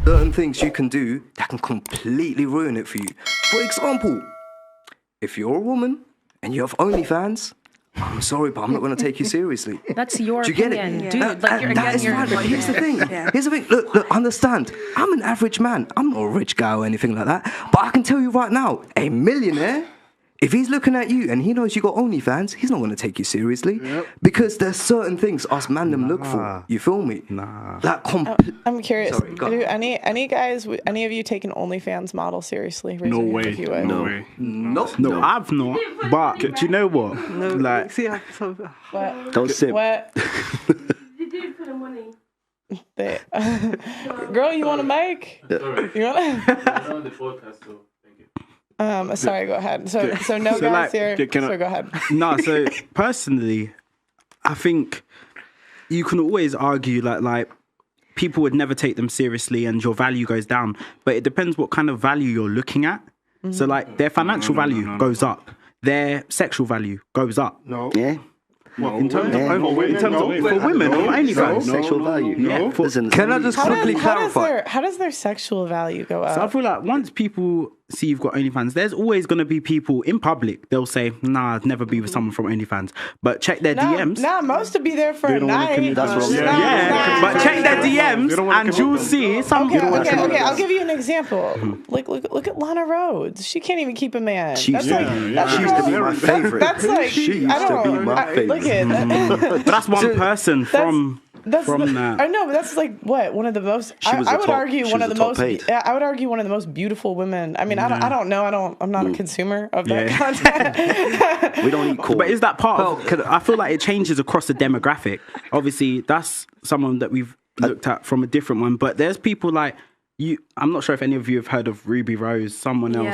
certain things you can do that can completely ruin it for you. For example, if you're a woman and you have OnlyFans, I'm sorry, but I'm not going to take you seriously. That's your Do you get opinion, it? dude. Like, you're, that is fine, but here's the thing. Here's the thing. Look, understand. I'm an average man. I'm not a rich guy or anything like that. But I can tell you right now, a millionaire, if he's looking at you and he knows you got OnlyFans, he's not going to take you seriously. Because there's certain things us mandem look for. You feel me? That I'm curious. Sorry, go Do any guys, any of you take an OnlyFans model seriously? No way. No way. No, I've not. But do you know what? No, like, see, What? Don't simp. What? They did for the money. Girl, you want to make? You want to? I'm on the podcast, so thank you. Sorry, go ahead. So no guys here. So go ahead. No, so personally, I think you can always argue like people would never take them seriously and your value goes down. But it depends what kind of value you're looking at. So like their financial value goes up. Their sexual value goes up. Yeah. Well, in terms of for women, OnlyFans. Sexual value. No. Listen, Can I just quickly clarify? How does their sexual value go up? So I feel like once people see you've got OnlyFans, there's always going to be people in public. They'll say, "Nah, I'd never be with someone from OnlyFans." But check their DMs. Nah, most would be there for a night. That's what I'm saying. Yeah, but check their DMs and you'll see some. Okay. I'll give you an example. Look at Lana Rhodes. She can't even keep a man. She used to be my favorite. That's like She used to be my favorite. Look at That's one person from that. I know, but that's like what one of the most. She was I the would top- argue she one was of the the top most. paid. Yeah, I would argue one of the most beautiful women. I mean, I don't know. I'm not a consumer of that content. We don't eat corn. But is that part of? I feel like it changes across the demographic. Obviously, that's someone that we've looked at from a different one. But there's people like you. I'm not sure if any of you have heard of Ruby Rose, someone else.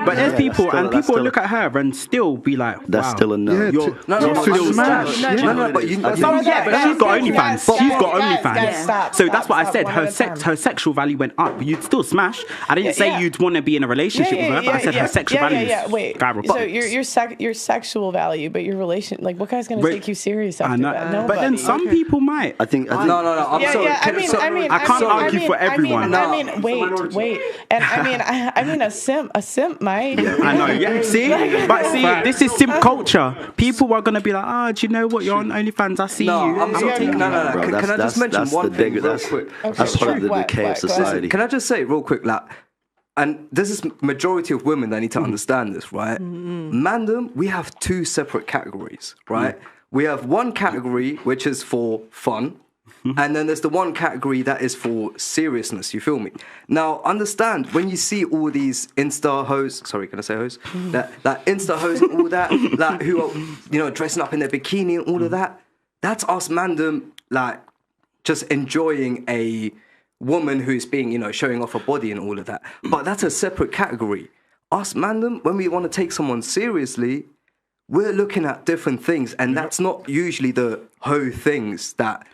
But there's people, and people look at her and still be like, "Wow, That's still a no. you're No, still smashed." No, but you. But she's got OnlyFans. She's got OnlyFans. Stop, So that's what I said. one Her at a time. her sexual value went up. You'd still smash. I didn't say you'd want to be in a relationship with her, but I said her sexual value. Wait. So your sexual value, but your relation, like what guy's gonna take you serious after that? Nobody. But then some people might. I think. No. I'm sorry. I can't argue for everyone. Wait. And I mean, a simp might. I know. Yeah. See, this is simp culture. People are gonna be like, do you know what? You're on OnlyFans. I see you. No. Bro, Can I just mention one thing real quick? That's part of the decay of society. Can I just say real quick, like, and this is majority of women that need to understand this, right? Mandem, we have two separate categories, right? We have one category which is for fun. And then there's the one category that is for seriousness, you feel me? Now, understand, when you see all these Insta hoes, sorry, can I say hoes? That Insta hoes and all that, like, who are, dressing up in their bikini and all of that, that's us mandem, like, just enjoying a woman who's being, showing off her body and all of that. But that's a separate category. Us mandem, when we want to take someone seriously, we're looking at different things, and that's not usually the hoe things that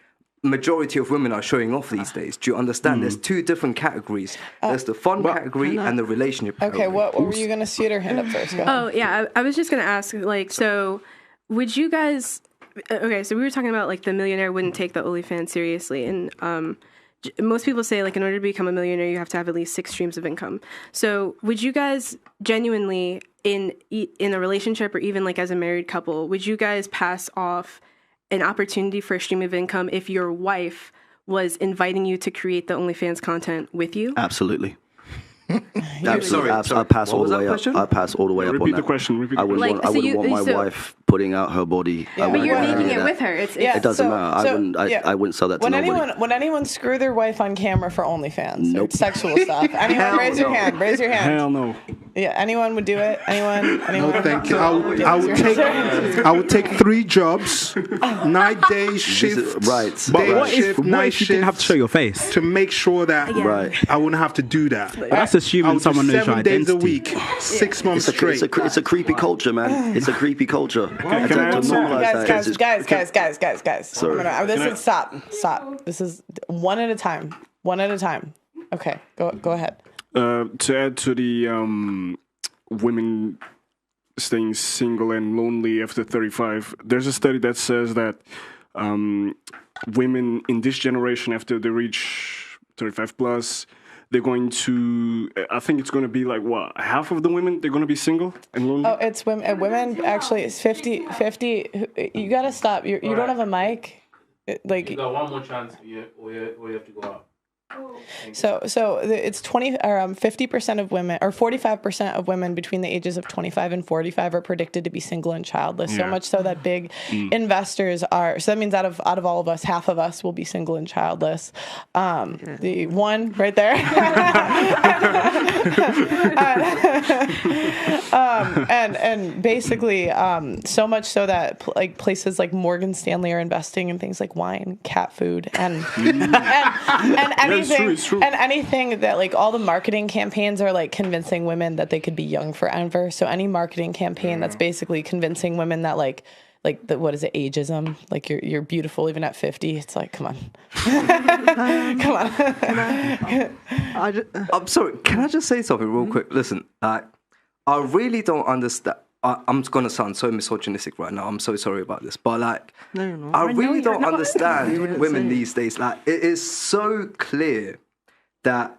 majority of women are showing off these days. Do you understand? There's two different categories. There's the fun category and the relationship category. Okay, what were you gonna see her hand up first? Go ahead. Oh yeah, I was just gonna ask, like, so would you guys? Okay, so we were talking about like the millionaire wouldn't take the OnlyFans seriously, and most people say like in order to become a millionaire you have to have at least 6 streams of income. So would you guys genuinely in a relationship or even like as a married couple, would you guys pass off an opportunity for a stream of income if your wife was inviting you to create the OnlyFans content with you? Absolutely. Sorry. I pass all the way up. I pass all the way up on that. Repeat the question. I wouldn't want my wife putting out her body. But you're making it with her. It doesn't matter. I wouldn't sell that to nobody. Would anyone screw their wife on camera for OnlyFans? Nope. Or sexual stuff? Anyone? Raise your hand. Raise your hand. Hell no. Yeah. Anyone would do it? Anyone? No, thank you. I would take 3 jobs, night, day shift. Right. But what if you didn't have to show your face? To make sure that I wouldn't have to do that. But that's assuming someone knows your 7 days a identity. week, 6 months straight. It's a creepy culture, man. It's a creepy culture. Guys. Stop. This is one at a time. Okay, go ahead. To add to the women staying single and lonely after 35, there's a study that says that women in this generation, after they reach 35 plus, they're going to, I think it's going to be like, what, half of the women, they're going to be single and lonely? Oh, it's women. Women, actually, it's 50. You got to stop. You don't have a mic. You got one more chance, or you have to go out. So it's 50% of women, or 45% of women between the ages of 25 and 45 are predicted to be single and childless. So much so that big investors are. So that means out of all of us, half of us will be single and childless. The one right there. and basically, so much so that like places like Morgan Stanley are investing in things like wine, cat food, and anything that like all the marketing campaigns are like convincing women that they could be young forever. So any marketing campaign that's basically convincing women that like what is it, ageism? Like you're beautiful even at 50. It's like, come on. Come on. I'm sorry, can I just say something real quick? Listen, I really don't understand. I'm going to sound so misogynistic right now. I'm so sorry about this. But, like, I really don't understand women these days. Like, it is so clear that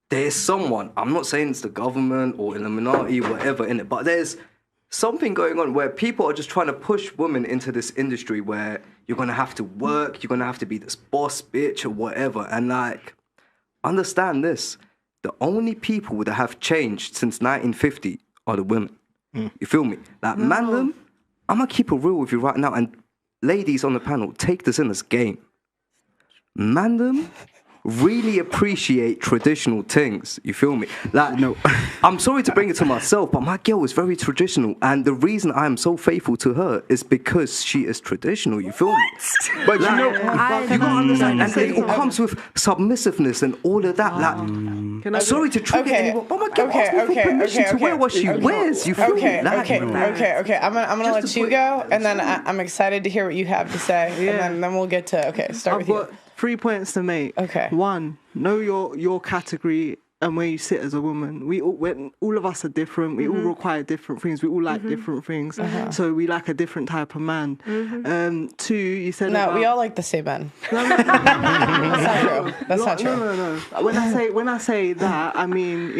there's someone, I'm not saying it's the government or Illuminati, whatever in it, but there's something going on where people are just trying to push women into this industry where you're going to have to work, you're going to have to be this boss bitch or whatever. And, like, understand this. The only people that have changed since 1950 are the women. You feel me? Like, man, I'm going to keep it real with you right now. And ladies on the panel, take this in as game. Man, really appreciate traditional things. You feel me? Like, no, I'm sorry to bring it to myself, but my girl is very traditional. And the reason I am so faithful to her is because she is traditional. You feel me? But like, you gotta understand. And it all comes with submissiveness and all of that. Like, sorry to trigger anyone, but my girl asked me for permission to wear what she wears. You feel me? Okay. I'm gonna let you go, and then I'm excited to hear what you have to say, and then we'll get to start with you. 3 points to make. Okay. 1, know your category and where you sit as a woman. All of us are different. We all require different things. We all like different things. So we like a different type of man. 2, you said we all like the same men. No. That's not true. No. When I say that, I mean,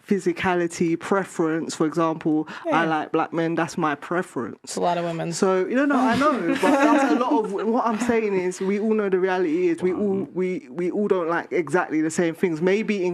physicality, preference. For example, I like black men. That's my preference. It's a lot of women. So I know, but that's a lot of what I'm saying is we all know the reality is we all don't like exactly the same things. Maybe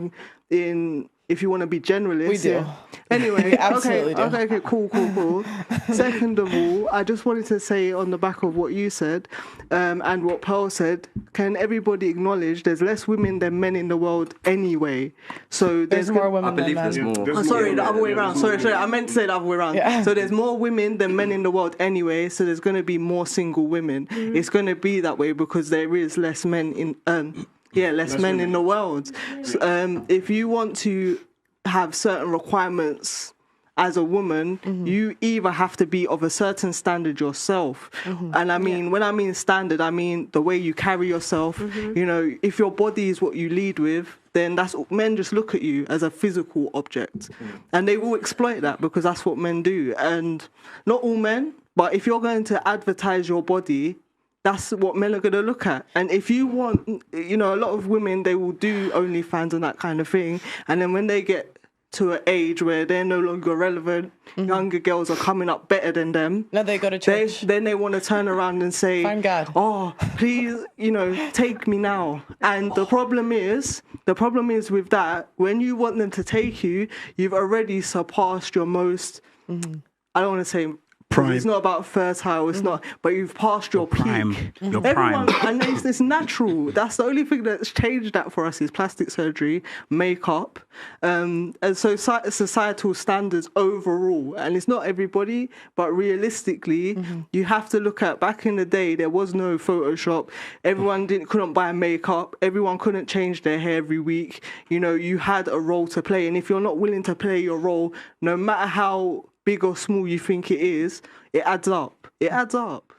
in if you want to be generalist, we do. Anyway, we absolutely do. Okay, cool. Second of all, I just wanted to say on the back of what you said and what Pearl said, can everybody acknowledge there's less women than men in the world anyway? So there's more women than men. I believe there's more. Sorry, the other way around. Sorry, I meant to say the other way around. Yeah. So there's more women than men in the world anyway, so there's going to be more single women. It's going to be that way because there is less men in... less men in the world. So, if you want to have certain requirements as a woman, you either have to be of a certain standard yourself. And I mean, when I mean standard, I mean the way you carry yourself. If your body is what you lead with, then men just look at you as a physical object. And they will exploit that because that's what men do. And not all men, but if you're going to advertise your body, that's what men are going to look at. And if you want, a lot of women, they will do OnlyFans and that kind of thing. And then when they get to an age where they're no longer relevant, younger girls are coming up better than them. No, they go to church. Then they want to turn around and say, "Find God. Oh, please, take me now." And the problem is with that, when you want them to take you, you've already surpassed your most, I don't want to say... Prime. It's not about fertile, it's not, but you've passed your prime. Peak. Your prime. And it's natural. That's the only thing that's changed that for us is plastic surgery, makeup, and so societal standards overall. And it's not everybody, but realistically, you have to look at, back in the day, there was no Photoshop. Everyone couldn't buy makeup. Everyone couldn't change their hair every week. You had a role to play. And if you're not willing to play your role, no matter how big or small you think it is, it adds up. It adds up.